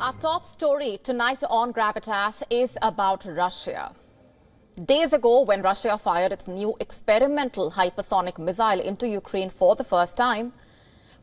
Our top story tonight on Gravitas is about Russia. Days ago, when Russia fired its new experimental hypersonic missile into Ukraine for the first time,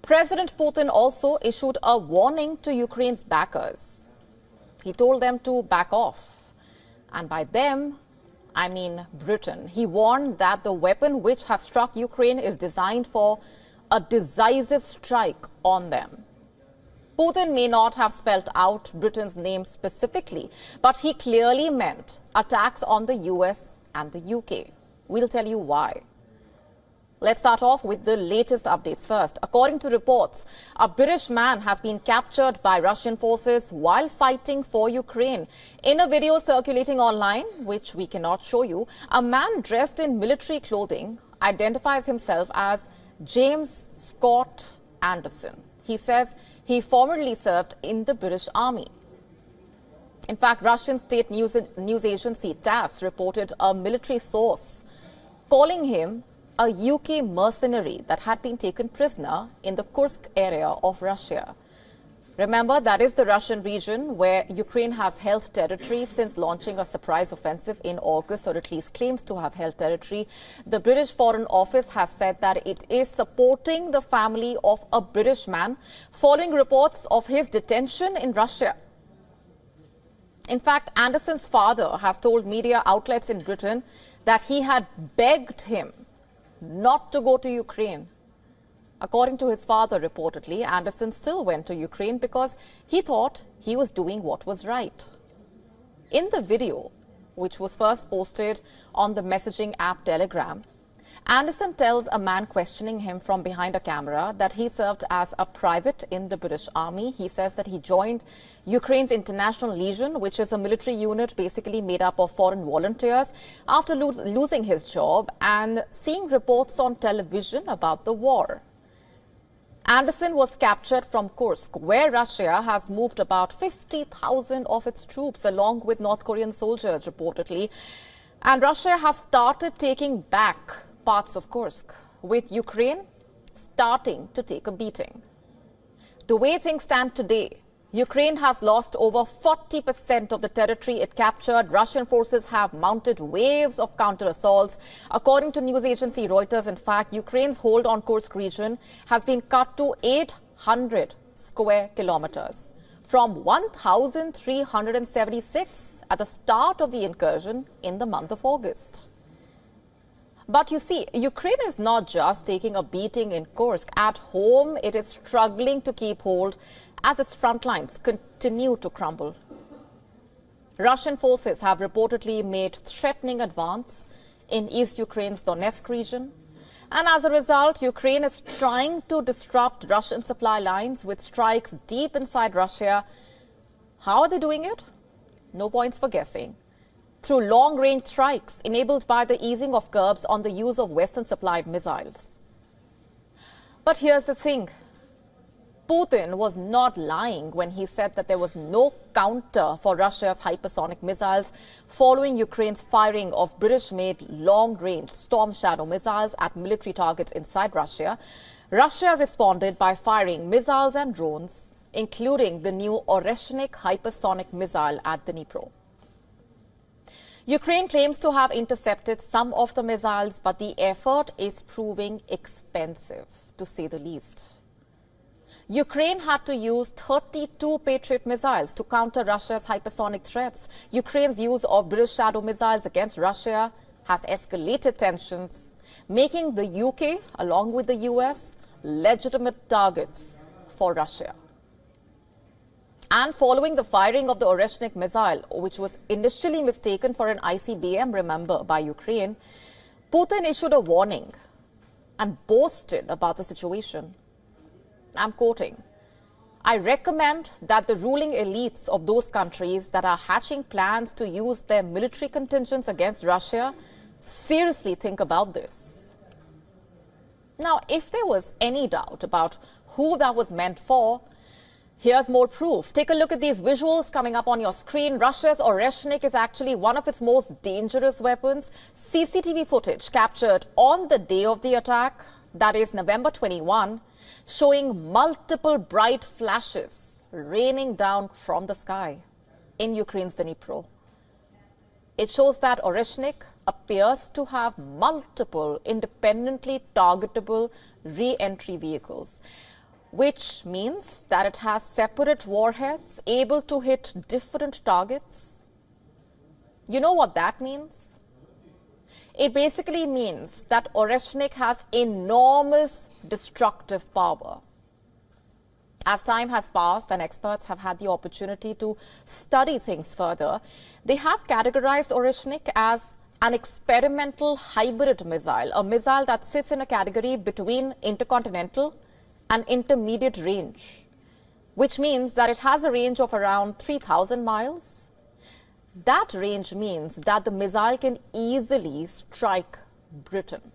President Putin also issued a warning to Ukraine's backers. He told them to back off. And by them, I mean Britain. He warned that the weapon which has struck Ukraine is designed for a decisive strike on them. Putin may not have spelled out Britain's name specifically, but he clearly meant attacks on the US and the UK. We'll tell you why. Let's start off with the latest updates first. According to reports, a British man has been captured by Russian forces while fighting for Ukraine. In a video circulating online, which we cannot show you, a man dressed in military clothing identifies himself as James Scott Anderson. He says he formerly served in the British Army. In fact, Russian state news agency TASS reported a military source calling him a UK mercenary that had been taken prisoner in the Kursk area of Russia. Remember, that is the Russian region where Ukraine has held territory since launching a surprise offensive in August, or at least claims to have held territory. The British Foreign Office has said that it is supporting the family of a British man following reports of his detention in Russia. In fact, Anderson's father has told media outlets in Britain that he had begged him not to go to Ukraine. According to his father, reportedly, Anderson still went to Ukraine because he thought he was doing what was right. In the video, which was first posted on the messaging app Telegram, Anderson tells a man questioning him from behind a camera that he served as a private in the British Army. He says that he joined Ukraine's International Legion, which is a military unit basically made up of foreign volunteers, after losing his job and seeing reports on television about the war. Anderson was captured from Kursk, where Russia has moved about 50,000 of its troops along with North Korean soldiers, reportedly. And Russia has started taking back parts of Kursk, with Ukraine starting to take a beating. The way things stand today, Ukraine has lost over 40% of the territory it captured. Russian forces have mounted waves of counter-assaults. According to news agency Reuters, in fact, Ukraine's hold on Kursk region has been cut to 800 square kilometers from 1,376 at the start of the incursion in the month of August. But you see, Ukraine is not just taking a beating in Kursk. At home, it is struggling to keep hold as its front lines continue to crumble. Russian forces have reportedly made threatening advance in East Ukraine's Donetsk region. And as a result, Ukraine is trying to disrupt Russian supply lines with strikes deep inside Russia. How are they doing it? No points for guessing. Through long-range strikes enabled by the easing of curbs on the use of Western-supplied missiles. But here's the thing. Putin was not lying when he said that there was no counter for Russia's hypersonic missiles following Ukraine's firing of British-made long-range Storm Shadow missiles at military targets inside Russia. Russia responded by firing missiles and drones, including the new Oreshnik hypersonic missile at Dnipro. Ukraine claims to have intercepted some of the missiles, but the effort is proving expensive, to say the least. Ukraine had to use 32 Patriot missiles to counter Russia's hypersonic threats. Ukraine's use of British Shadow missiles against Russia has escalated tensions, making the UK, along with the US, legitimate targets for Russia. And following the firing of the Oreshnik missile, which was initially mistaken for an ICBM, remember, by Ukraine, Putin issued a warning and boasted about the situation. I'm quoting, "I recommend that the ruling elites of those countries that are hatching plans to use their military contingents against Russia seriously think about this." Now, if there was any doubt about who that was meant for, here's more proof. Take a look at these visuals coming up on your screen. Russia's Oreshnik is actually one of its most dangerous weapons. CCTV footage captured on the day of the attack, that is November 21, showing multiple bright flashes raining down from the sky in Ukraine's Dnipro. It shows that Oreshnik appears to have multiple independently targetable re-entry vehicles, which means that it has separate warheads able to hit different targets. You know what that means? It basically means that Oreshnik has enormous destructive power. As time has passed and experts have had the opportunity to study things further, they have categorized Oreshnik as an experimental hybrid missile, a missile that sits in a category between intercontinental and intermediate range, which means that it has a range of around 3,000 miles. That range means that the missile can easily strike Britain.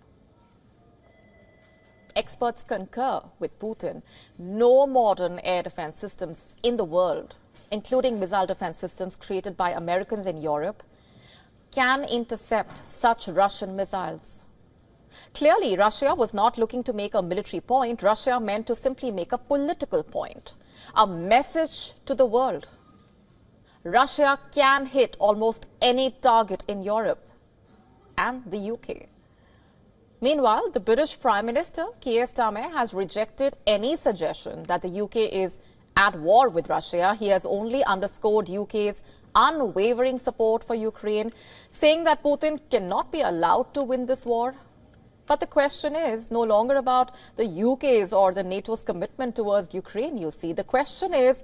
Experts concur with Putin. No modern air defense systems in the world, including missile defense systems created by Americans in Europe, can intercept such Russian missiles. Clearly, Russia was not looking to make a military point. Russia meant to simply make a political point, a message to the world. Russia can hit almost any target in Europe and the UK. Meanwhile, the British Prime Minister, Keir Starmer, has rejected any suggestion that the UK is at war with Russia. He has only underscored UK's unwavering support for Ukraine, saying that Putin cannot be allowed to win this war. But the question is no longer about the UK's or the NATO's commitment towards Ukraine, you see. The question is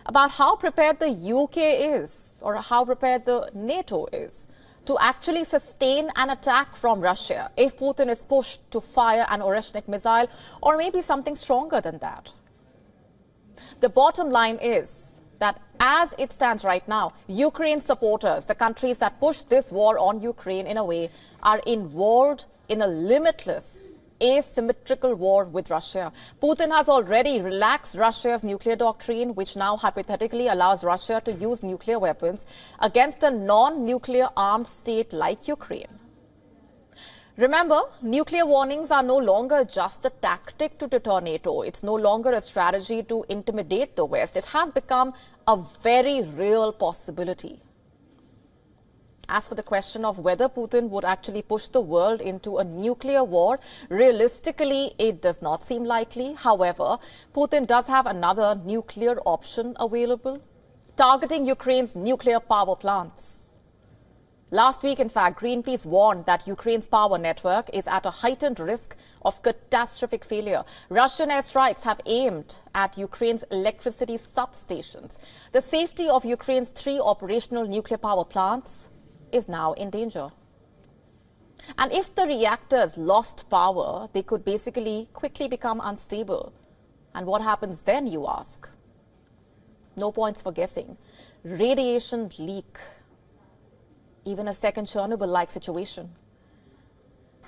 about how prepared the UK is, or how prepared the NATO is, to actually sustain an attack from Russia if Putin is pushed to fire an Oreshnik missile, or maybe something stronger than that. The bottom line is that as it stands right now, Ukraine supporters, the countries that push this war on Ukraine in a way, are involved in a limitless, asymmetrical war with Russia. Putin has already relaxed Russia's nuclear doctrine, which now hypothetically allows Russia to use nuclear weapons against a non-nuclear armed state like Ukraine. Remember, nuclear warnings are no longer just a tactic to deter NATO. It's no longer a strategy to intimidate the West. It has become a very real possibility. As for the question of whether Putin would actually push the world into a nuclear war, realistically, it does not seem likely. However, Putin does have another nuclear option available, targeting Ukraine's nuclear power plants. Last week, in fact, Greenpeace warned that Ukraine's power network is at a heightened risk of catastrophic failure. Russian airstrikes have aimed at Ukraine's electricity substations. The safety of Ukraine's 3 operational nuclear power plants is now in danger. And if the reactors lost power, they could basically quickly become unstable. And what happens then, you ask? No points for guessing. Radiation leak. Even a second Chernobyl-like situation.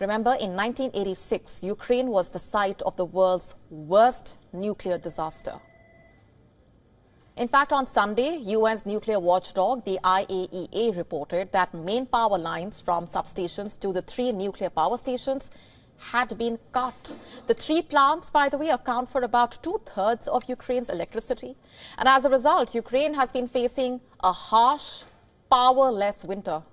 Remember, in 1986, Ukraine was the site of the world's worst nuclear disaster. In fact, on Sunday, UN's nuclear watchdog, the IAEA, reported that main power lines from substations to the 3 nuclear power stations had been cut. The 3 plants, by the way, account for about 2/3 of Ukraine's electricity. And as a result, Ukraine has been facing a harsh, powerless winter.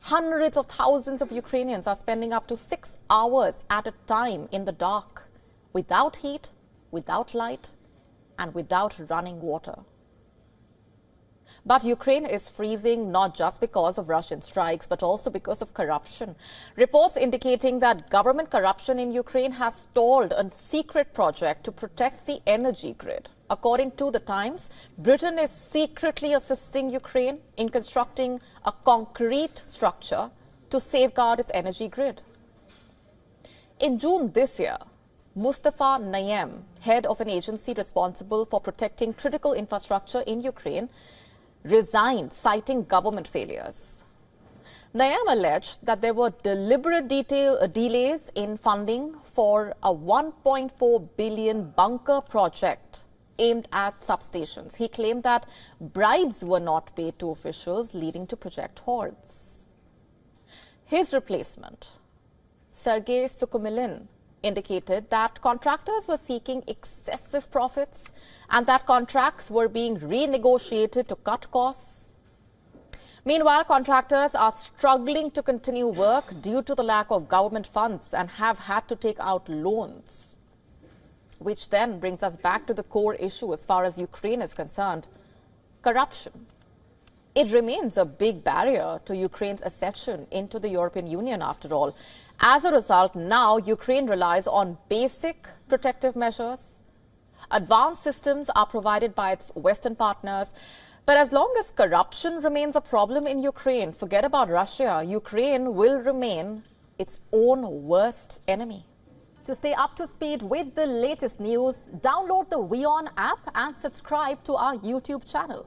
Hundreds of thousands of Ukrainians are spending up to 6 hours at a time in the dark, without heat, without light, and without running water. But Ukraine is freezing not just because of Russian strikes, but also because of corruption. Reports indicating that government corruption in Ukraine has stalled a secret project to protect the energy grid. According to The Times, Britain is secretly assisting Ukraine in constructing a concrete structure to safeguard its energy grid. In June this year, Mustafa Nayyem, head of an agency responsible for protecting critical infrastructure in Ukraine, resigned, citing government failures. Nayyem alleged that there were deliberate delays in funding for a $1.4 billion bunker project aimed at substations. He claimed that bribes were not paid to officials, leading to project halts. His replacement, Sergei Sukhomlin, indicated that contractors were seeking excessive profits and that contracts were being renegotiated to cut costs. Meanwhile, contractors are struggling to continue work due to the lack of government funds and have had to take out loans. Which then brings us back to the core issue as far as Ukraine is concerned: corruption. It remains a big barrier to Ukraine's accession into the European Union, after all. As a result, now Ukraine relies on basic protective measures. Advanced systems are provided by its Western partners. But as long as corruption remains a problem in Ukraine, forget about Russia. Ukraine will remain its own worst enemy. To stay up to speed with the latest news, download the WION app and subscribe to our YouTube channel.